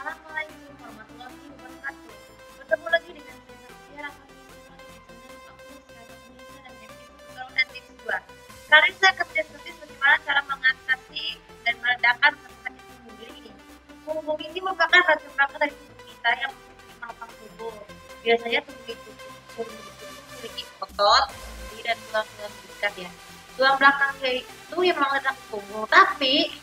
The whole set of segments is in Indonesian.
Assalamualaikum warahmatullahi wabarakatuh. Bertemu lagi dengan saya Safiya Rahman di channel aku Sehat Indonesia dan episode Tutorial dan Tips 2. Kali ini saya akan tips bagaimana cara mengatasi dan meredakan sakit punggung. Jadi ini, punggung ini merupakan bagian belakang dari tubuh kita yang menopang tubuh. Biasanya tubuh itu memiliki otot, sendi, dan tulang-tulang berikat ya. Tulang belakangnya itu yang menggerak punggung, tapi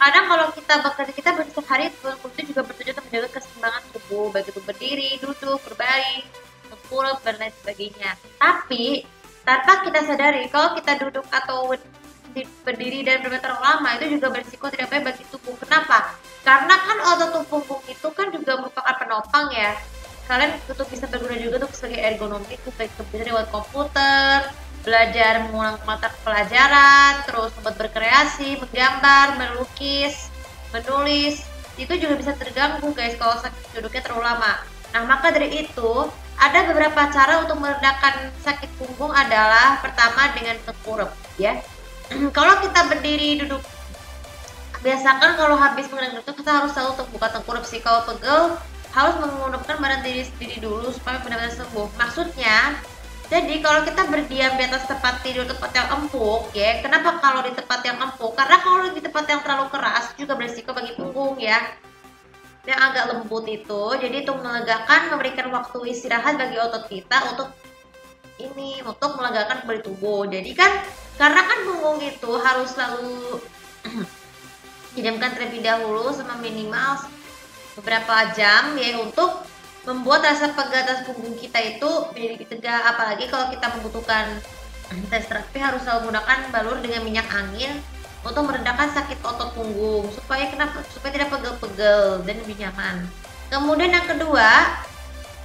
kadang kalau kita bekerja kita setiap hari itu juga bertujuan untuk menjaga keseimbangan tubuh, baik itu berdiri, duduk, berbaring, tengkurap dan lain sebagainya. Tapi tanpa kita sadari kalau kita duduk atau berdiri dan bermain terlalu lama itu juga berisiko tidak baik bagi tubuh. Kenapa? Karena kan otot punggung itu kan juga merupakan penopang ya. Kalian untuk bisa berguna juga untuk sebagai ergonomi, baik bisa lewat komputer, belajar mengulang mata pelajaran, terus sempat berkreasi, menggambar, melukis, menulis, itu juga bisa terganggu guys kalau sakit duduknya terlalu lama. Nah maka dari itu ada beberapa cara untuk meredakan sakit punggung adalah pertama dengan tengkurap ya. Kalau kita berdiri duduk, biasakan kalau habis mengenang itu kita harus selalu buka tengkurap sih. Kalau pegel harus menggunakan badan diri sendiri dulu supaya benar-benar sembuh. Maksudnya jadi kalau kita berdiam di atas tempat tidur tempat yang empuk ya, kenapa kalau di tempat yang empuk? Karena kalau di tempat yang terlalu keras juga berisiko bagi punggung ya. Yang agak lembut itu, jadi untuk melegakan, memberikan waktu istirahat bagi otot kita untuk melegakan kembali tubuh. Jadi kan karena kan punggung itu harus selalu didiamkan terlebih dahulu sama minimal beberapa jam ya untuk membuat rasa pegal atas punggung kita itu menjadi lebih tegak. Apalagi kalau kita membutuhkan tes terapi harus selalu menggunakan balur dengan minyak angin untuk meredakan sakit otot punggung supaya tidak pegel-pegel dan lebih nyaman. Kemudian yang kedua,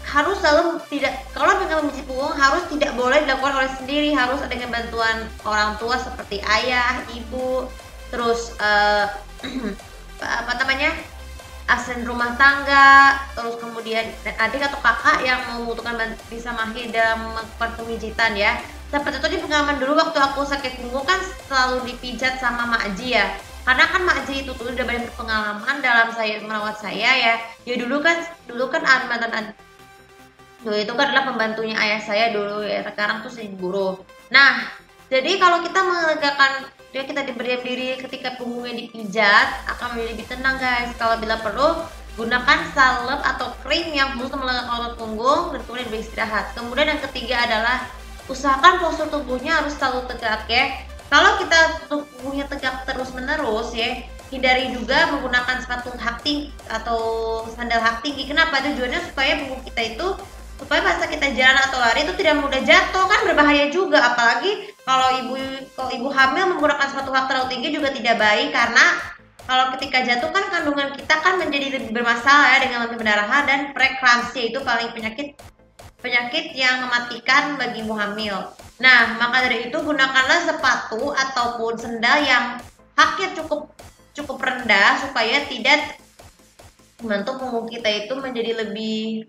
harus selalu kalau dengan memijit punggung harus tidak boleh dilakukan oleh sendiri, harus dengan bantuan orang tua seperti ayah, ibu, terus apa namanya, asisten rumah tangga, terus kemudian adik atau kakak yang membutuhkan bisa mahir dalam melakukan pemijitan ya. Seperti itu di pengalaman dulu waktu aku sakit punggung kan selalu dipijat sama Makji ya. Karena kan Makji itu tuh udah banyak pengalaman dalam saya merawat saya ya. Ya dulu kan mantan dulu itu kan adalah pembantunya ayah saya dulu ya. Sekarang tuh jadi guru. Nah, jadi kalau kita melegakan kita berdiam diri ketika punggungnya dipijat akan menjadi lebih tenang guys. Kalau bila perlu gunakan salep atau krim yang untuk melegakan otot punggung dan kemudian beristirahat. Kemudian yang ketiga adalah usahakan postur tubuhnya harus selalu tegak ya. Kalau kita tubuhnya tegak terus menerus ya, hindari juga menggunakan sepatu hak tinggi atau sandal hak tinggi. Kenapa? Tujuannya supaya punggung kita itu supaya pas kita jalan atau lari itu tidak mudah jatuh, kan berbahaya juga. Apalagi kalau ibu hamil menggunakan sepatu hak terlalu tinggi juga tidak baik, karena kalau ketika jatuh kan kandungan kita kan menjadi lebih bermasalah ya, dengan lebih pendarahan dan preeklamsia itu paling penyakit yang mematikan bagi ibu hamil. Nah maka dari itu gunakanlah sepatu ataupun sendal yang haknya cukup rendah supaya tidak membantu punggung kita itu menjadi lebih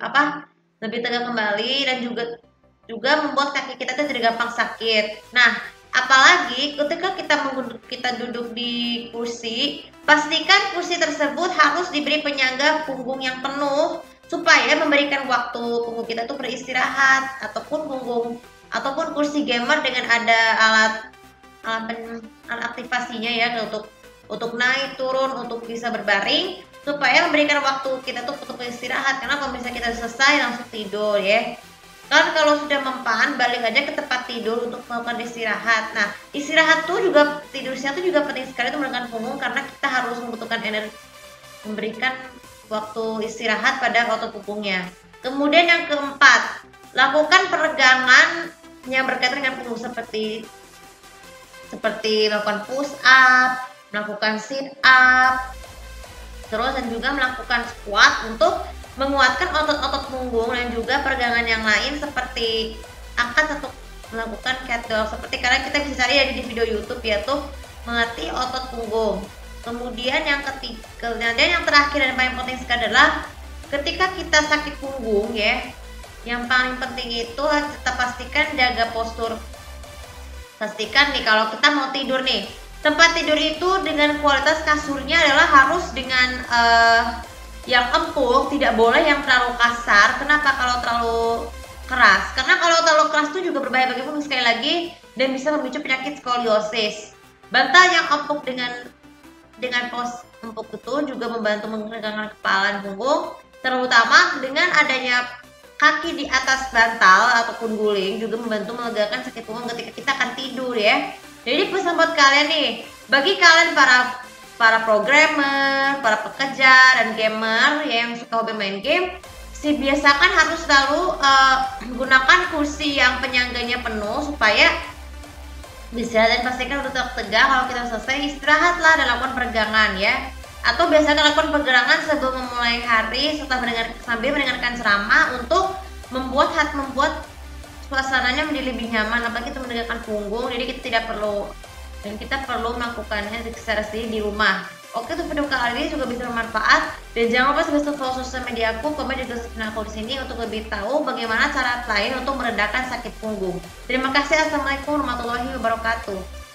tegak kembali dan juga membuat kaki kita tuh tidak gampang sakit. Nah, apalagi ketika kita duduk di kursi, pastikan kursi tersebut harus diberi penyangga punggung yang penuh supaya memberikan waktu punggung kita tuh beristirahat, ataupun kursi gamer dengan ada alat aktivasinya ya untuk naik turun untuk bisa berbaring, supaya memberikan waktu kita tuh untuk beristirahat. Karena kalau misalnya kita selesai langsung tidur ya kan, kalau sudah mempan balik aja ke tempat tidur untuk melakukan istirahat. Nah istirahat tuh juga, tidur siang tuh juga penting sekali untuk menggunakan punggung, karena kita harus membutuhkan energi, memberikan waktu istirahat pada otot punggungnya. Kemudian yang keempat, lakukan peregangan yang berkaitan dengan punggung seperti melakukan push up, melakukan sit up, terus dan juga melakukan squat untuk menguatkan otot-otot punggung, dan juga peregangan yang lain seperti angkat atau melakukan cat doll. Seperti kalian kita bisa cari ya di video YouTube ya tuh, melatih otot punggung. Kemudian yang terakhir dan paling penting sekali adalah ketika kita sakit punggung ya, yang paling penting itu kita pastikan jaga postur. Pastikan nih kalau kita mau tidur nih, tempat tidur itu dengan kualitas kasurnya adalah harus dengan yang empuk, tidak boleh yang terlalu kasar. Kenapa kalau terlalu keras? Karena kalau terlalu keras itu juga berbahaya bagi punggung sekali lagi dan bisa memicu penyakit skoliosis. Bantal yang empuk dengan pos empuk itu juga membantu menggerakkan kepala dan punggung, terutama dengan adanya kaki di atas bantal ataupun guling juga membantu melegakan sakit punggung ketika kita akan tidur ya. Jadi pesan buat kalian nih, bagi kalian para programmer, para pekerja dan gamer ya, yang suka hobi main game, biasakan harus selalu menggunakan kursi yang penyangganya penuh supaya bisa, dan pastikan untuk tetap tegak. Kalau kita selesai istirahatlah dan lakukan peregangan ya. Atau biasanya lakukan peregangan sebelum memulai hari sambil mendengarkan ceramah untuk membuat suasananya menjadi lebih nyaman, apalagi kita menegakkan punggung. Jadi kita perlu melakukannya secara sendiri di rumah. Oke, untuk video kali ini juga bisa bermanfaat, dan jangan lupa subscribe follow sosial media aku, komen juga subscribe aku di sini untuk lebih tahu bagaimana cara lain untuk meredakan sakit punggung. Terima kasih. Assalamualaikum warahmatullahi wabarakatuh.